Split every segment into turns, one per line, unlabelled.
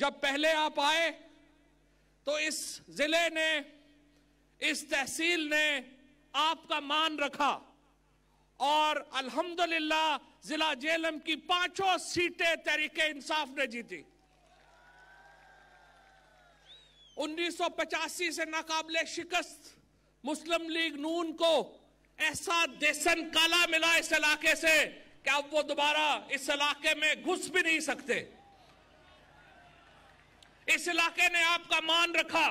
जब पहले आप आए तो इस जिले ने, इस तहसील ने आपका मान रखा और अल्हम्दुलिल्लाह जिला जेहलम की 5 सीटें तहरीके इंसाफ ने जीती। 1985 से नाकाबिले शिकस्त मुस्लिम लीग नून को ऐसा देसन काला मिला इस इलाके से कि अब वो दोबारा इस इलाके में घुस भी नहीं सकते। इस इलाके ने आपका मान रखा।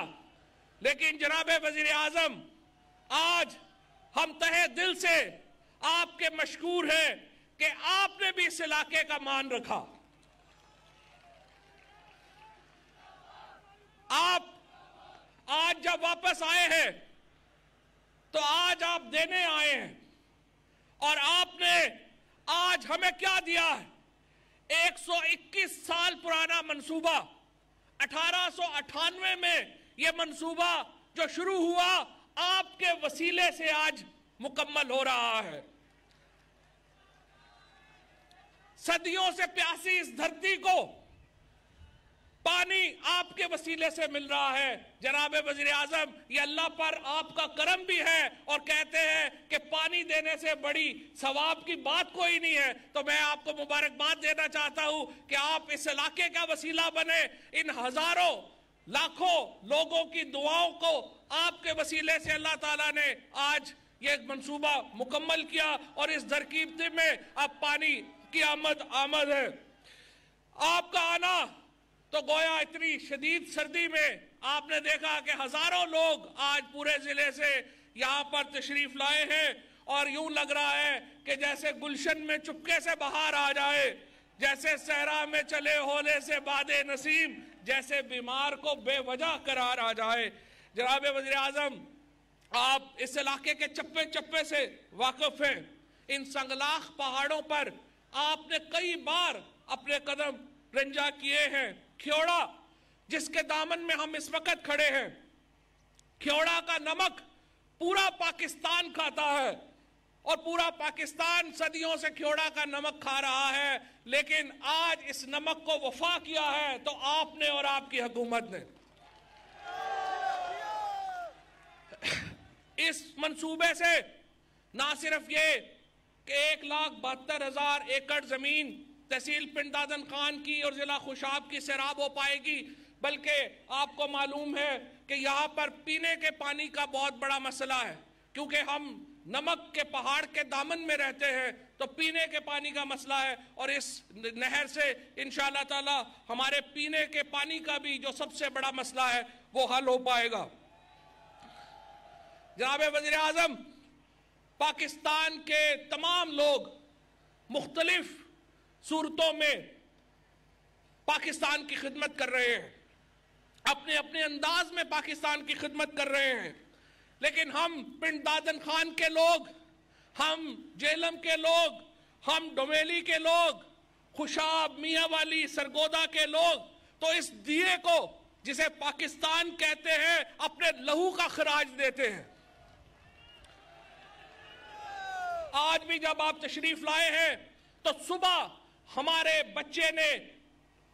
लेकिन जनाबे वजीर आजम, आज हम तहे दिल से आपके मशकूर हैं कि आपने भी इस इलाके का मान रखा। आप आज जब वापस आए हैं तो आज आप देने आए हैं और आपने आज हमें क्या दिया है? 121 साल पुराना मंसूबा, 1898 में यह मंसूबा जो शुरू हुआ आपके वसीले से आज मुकम्मल हो रहा है। सदियों से प्यासी इस धरती को पानी आपके वसीले से मिल रहा है। जनाब वजीर आजम, ये अल्लाह पर आपका करम भी है और कहते हैं कि पानी देने से बड़ी सवाब की बात कोई नहीं है। तो मैं आपको मुबारकबाद देना चाहता हूं कि आप इस इलाके का वसीला बने। इन हजारों लाखों लोगों की दुआओं को आपके वसीले से अल्लाह ताला ने आज ये मंसूबा मुकम्मल किया और इस तरकीब में अब पानी की आमद है। आपका आना तो गोया इतनी शदीद सर्दी में आपने देखा कि हजारों लोग आज पूरे जिले से यहाँ पर तशरीफ लाए हैं और यूं लग रहा है कि जैसे गुलशन में चुपके से बाहर आ जाए, जैसे सहरा में चले होने से बादे नसीम, जैसे बीमार को बेवजह करार आ जाए। जनाब वज़ीर आज़म, आप इस इलाके के चप्पे चप्पे से वाकिफ हैं। इन संगलाख पहाड़ों पर आपने कई बार अपने कदम रंजा किए हैं। ख्योड़ा, जिसके दामन में हम इस वक्त खड़े हैं, ख्योड़ा का नमक पूरा पाकिस्तान खाता है और पूरा पाकिस्तान सदियों से ख्योड़ा का नमक खा रहा है। लेकिन आज इस नमक को वफा किया है तो आपने और आपकी हुकूमत ने। इस मंसूबे से ना सिर्फ ये कि 1,72,000 एकड़ जमीन तहसील पिंड दादन खान की और जिला खुशाब की सैराब हो पाएगी, बल्कि आपको मालूम है कि यहाँ पर पीने के पानी का बहुत बड़ा मसला है। क्योंकि हम नमक के पहाड़ के दामन में रहते हैं तो पीने के पानी का मसला है और इस नहर से इंशाअल्लाह ताला हमारे पीने के पानी का भी जो सबसे बड़ा मसला है वो हल हो पाएगा। जनाब वज़ीर आज़म, पाकिस्तान के तमाम लोग मुख्तलिफ सूरतों में पाकिस्तान की खिदमत कर रहे हैं, अपने अपने अंदाज में पाकिस्तान की खिदमत कर रहे हैं। लेकिन हम पिंड दादन खान के लोग, हम जेहलम के लोग, हम डोमेली के लोग, खुशाब, मियांवाली, सरगोदा के लोग तो इस दिए को, जिसे पाकिस्तान कहते हैं, अपने लहू का खराज देते हैं। आज भी जब आप तशरीफ लाए हैं तो सुबह हमारे बच्चे ने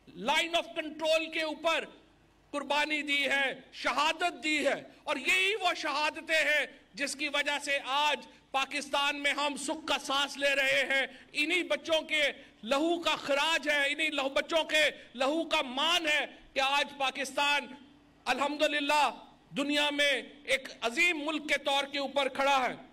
लाइन ऑफ कंट्रोल के ऊपर कुर्बानी दी है, शहादत दी है और यही वो शहादतें हैं जिसकी वजह से आज पाकिस्तान में हम सुख का सांस ले रहे हैं। इन्हीं बच्चों के लहू का खराज है, इन्हीं बच्चों के लहू का मान है कि आज पाकिस्तान अल्हम्दुलिल्लाह दुनिया में एक अजीम मुल्क के तौर के ऊपर खड़ा है।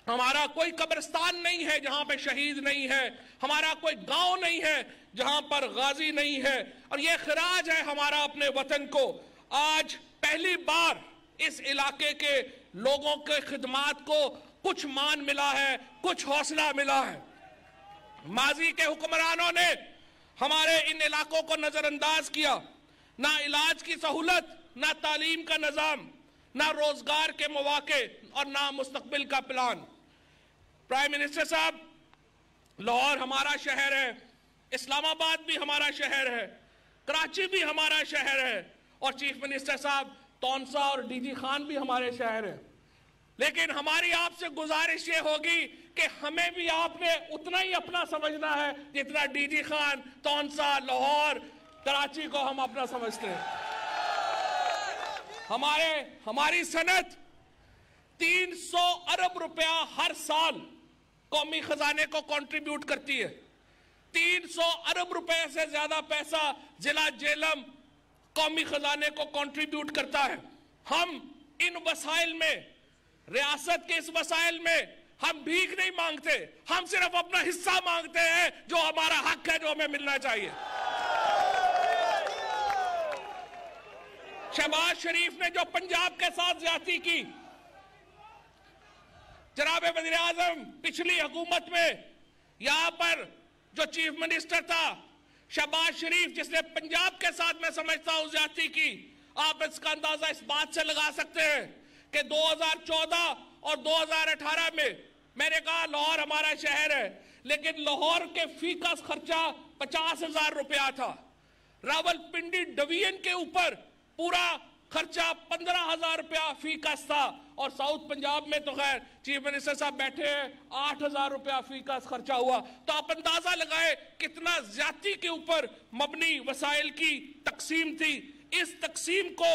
हमारा कोई कब्रिस्तान नहीं है जहां पे शहीद नहीं है, हमारा कोई गांव नहीं है जहां पर गाजी नहीं है और यह खराज है हमारा अपने वतन को। आज पहली बार इस इलाके के लोगों के खिदमात को कुछ मान मिला है, कुछ हौसला मिला है। माजी के हुक्मरानों ने हमारे इन इलाकों को नजरअंदाज किया। ना इलाज की सहूलत, ना तालीम का निजाम, ना रोजगार के मौके और ना मुस्तकबिल का प्लान। प्राइम मिनिस्टर साहब, लाहौर हमारा शहर है, इस्लामाबाद भी हमारा शहर है, कराची भी हमारा शहर है और चीफ मिनिस्टर साहब तौनसा और डीजी खान भी हमारे शहर है। लेकिन हमारी आपसे गुजारिश ये होगी कि हमें भी आपने उतना ही अपना समझना है जितना डीजी खान, तौनसा, लाहौर कराची को हम अपना समझते हैं। हमारी सनत 300 अरब रुपया हर साल कौमी खजाने को कंट्रीब्यूट करती है। 300 अरब रुपए से ज्यादा पैसा जिला झेलम कौमी खजाने को कंट्रीब्यूट करता है। हम इन वसाइल में, रियासत के इस वसाइल में हम भीख नहीं मांगते, हम सिर्फ अपना हिस्सा मांगते हैं जो हमारा हक है, जो हमें मिलना चाहिए। शहबाज शरीफ ने जो पंजाब के साथ ज्यादती की, जनाब वजीर आजम पिछली हुकूमत में यहां पर जो चीफ मिनिस्टर था शहबाज शरीफ, जिसने पंजाब के साथ मैं समझता हूं ज्यादती की, आप इसका अंदाजा इस बात से लगा सकते हैं कि 2014 और 2018 में, मैंने कहा लाहौर हमारा शहर है, लेकिन लाहौर के फीकस खर्चा 50,000 रुपया था। रावलपिंडी डिवीजन के ऊपर पूरा खर्चा 15,000 रुपया फीकस था, और साउथ पंजाब में तो खैर चीफ मिनिस्टर साहब बैठे हैं, 8,000 रुपया फीकस खर्चा हुआ। तो आप अंदाजा लगाए कितना ज्यादती के ऊपर मबनी वसाइल की तकसीम थी। इस तकसीम को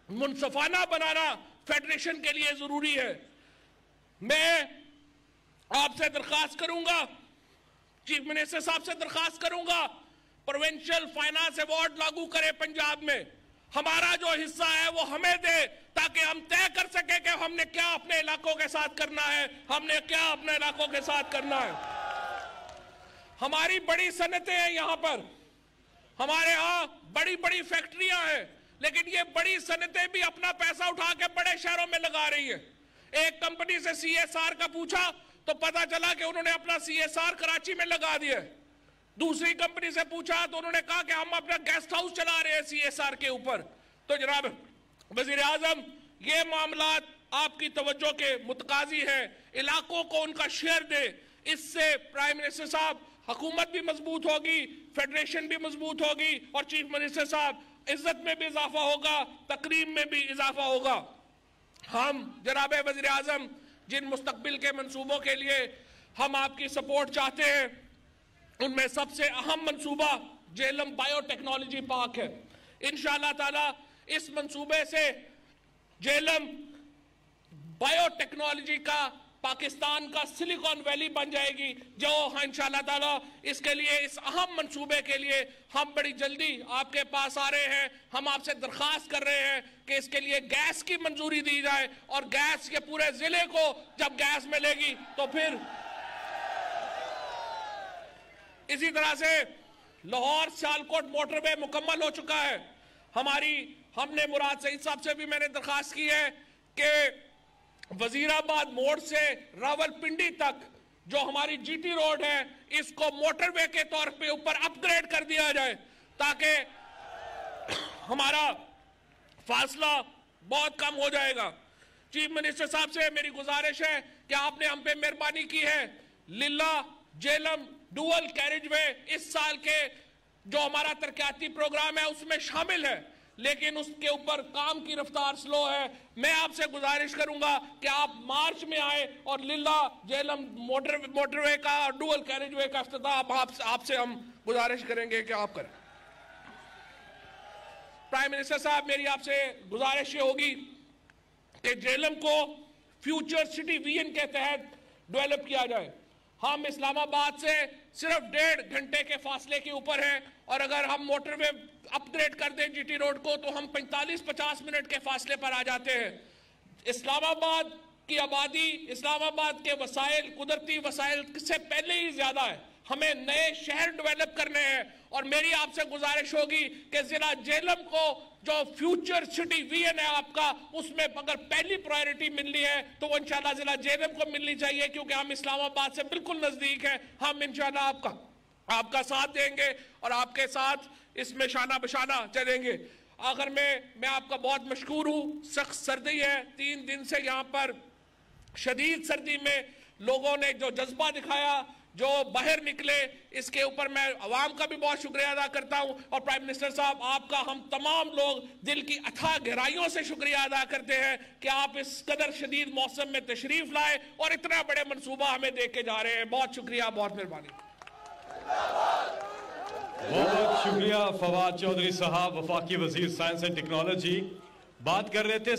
मुनसफाना बनाना फेडरेशन के लिए जरूरी है। मैं आपसे दरखास्त करूंगा, चीफ मिनिस्टर साहब से दरखास्त करूंगा, प्रोविंशियल फाइनेंस अवार्ड लागू करें पंजाब में। हमारा जो हिस्सा है वो हमें दे, ताकि हम तय कर सके कि हमने क्या अपने इलाकों के साथ करना है, हमने क्या अपने इलाकों के साथ करना है। हमारी बड़ी सनतें हैं यहां पर, हमारे यहां बड़ी बड़ी फैक्ट्रियां हैं, लेकिन ये बड़ी सनतें भी अपना पैसा उठा के बड़े शहरों में लगा रही है। एक कंपनी से CSR का पूछा तो पता चला कि उन्होंने अपना CSR कराची में लगा दिया। दूसरी कंपनी से पूछा तो उन्होंने कहा कि हम अपना गेस्ट हाउस चला रहे हैं CSR के ऊपर। तो जनाब वजीर आजम, ये मामलात आपकी तवज्जो के मुतकाजी है, इलाकों को उनका शेयर दे। इससे प्राइम मिनिस्टर साहब हुकूमत भी मजबूत होगी, फेडरेशन भी मजबूत होगी, और चीफ मिनिस्टर साहब इज्जत में भी इजाफा होगा, तकरीम में भी इजाफा होगा। हम जनाब वजीर आजम जिन मुस्तकबिल के मंसूबों के लिए हम आपकी सपोर्ट चाहते हैं, उनमें सबसे अहम मंसूबा झेलम बायोटेक्नोलॉजी पार्क है। इंशाअल्लाह ताला इस मंसूबे से झेलम बायोटेक्नोलॉजी का पाकिस्तान का सिलिकॉन वैली बन जाएगी, जो इंशाअल्लाह ताला इसके लिए, इस अहम मंसूबे के लिए हम बड़ी जल्दी आपके पास आ रहे हैं। हम आपसे दरखास्त कर रहे हैं कि इसके लिए गैस की मंजूरी दी जाए, और गैस के पूरे जिले को जब गैस मिलेगी तो फिर इसी तरह से लाहौर सियालकोट मोटरवे मुकम्मल हो चुका है। हमने मुराद सईद साहब से भी मैंने दरखास्त की है कि वजीराबाद मोड़ से रावलपिंडी तक जो हमारी GT रोड है, इसको मोटरवे के तौर पे ऊपर अपग्रेड कर दिया जाए, ताकि हमारा फासला बहुत कम हो जाएगा। चीफ मिनिस्टर साहब से मेरी गुजारिश है कि आपने हम पे मेहरबानी की है, लिल्ला झेलम डुअल कैरिजवे इस साल के जो हमारा तरक्याती प्रोग्राम है उसमें शामिल है, लेकिन उसके ऊपर काम की रफ्तार स्लो है। मैं आपसे गुजारिश करूंगा कि आप मार्च में आए और लिल्ला झेलम मोटरवे का डुअल कैरिजवे का इफ्तिताह आपसे हम गुजारिश करेंगे कि आप करें। प्राइम मिनिस्टर साहब, मेरी आपसे गुजारिश ये होगी कि झेलम को फ्यूचर सिटी विजन के तहत डेवलप किया जाए। हम इस्लामाबाद से सिर्फ 1.5 घंटे के फासले के ऊपर हैं, और अगर हम मोटरवे अपग्रेड कर दें GT रोड को तो हम 45-50 मिनट के फासले पर आ जाते हैं। इस्लामाबाद की आबादी, इस्लामाबाद के वसाइल, कुदरती वसाइल से पहले ही ज्यादा है। हमें नए शहर डेवलप करने हैं, और मेरी आपसे गुजारिश होगी कि जिला झेलम को जो फ्यूचर सिटी विजन है आपका, उसमें अगर पहली प्रायोरिटी मिलनी है तो वो इंशाल्लाह जिला झेलम को मिलनी चाहिए, क्योंकि हम इस्लामाबाद से बिल्कुल नजदीक है। हम इंशाल्लाह आपका साथ देंगे और आपके साथ इसमें शाना बशाना चलेंगे। आखिर में मैं आपका बहुत मशकूर हूँ। सख्त सर्दी है, 3 दिन से यहाँ पर शदीद सर्दी में लोगों ने जो जज्बा दिखाया, जो बाहर निकले, इसके ऊपर मैं अवाम का भी बहुत शुक्रिया अदा करता हूं, और प्राइम मिनिस्टर साहब आपका हम तमाम लोग दिल की अथाह गहराइयों से शुक्रिया अदा करते हैं कि आप इस कदर शदीद मौसम में तशरीफ लाए और इतना बड़े मंसूबा हमें दे के जा रहे हैं। बहुत शुक्रिया, बहुत मेहरबानी।
बहुत बहुत शुक्रिया फवाद चौधरी साहब, वफाकी वजीर साइंस एंड टेक्नोलॉजी। बात कर रहे थे